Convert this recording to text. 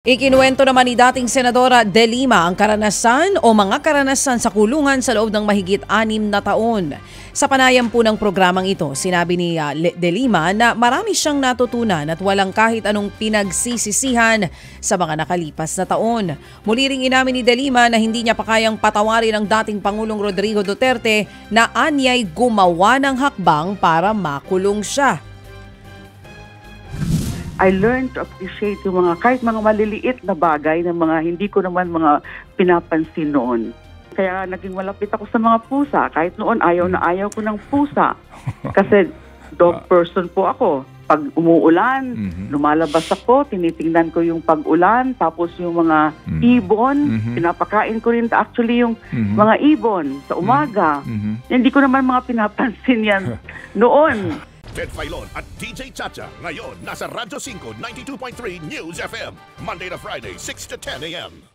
Ikinuwento naman ni dating Senadora De Lima ang karanasan o mga karanasan sa kulungan sa loob ng mahigit 6 na taon. Sa panayam po ng programang ito, sinabi ni De Lima na marami siyang natutunan at walang kahit anong pinagsisisihan sa mga nakalipas na taon. Muli ring inamin ni De Lima na hindi niya pa kayang patawarin ang dating Pangulong Rodrigo Duterte na anyay gumawa ng hakbang para makulong siya. I learned to appreciate yung mga kahit mga maliliit na bagay na mga hindi ko naman mga pinapansin noon. Kaya naging malapit ako sa mga pusa. Kahit noon ayaw na ayaw ko ng pusa. Kasi dog person po ako. Pag umuulan, lumalabas ako, tinitingnan ko yung pag-ulan, tapos yung mga ibon, pinapakain ko rin actually yung mga ibon sa umaga. Hindi ko naman mga pinapansin yan noon. Ted Filon at DJ Chacha ngayon nasa Radyo 5 92.3 News FM Monday to Friday 6 to 10 a.m.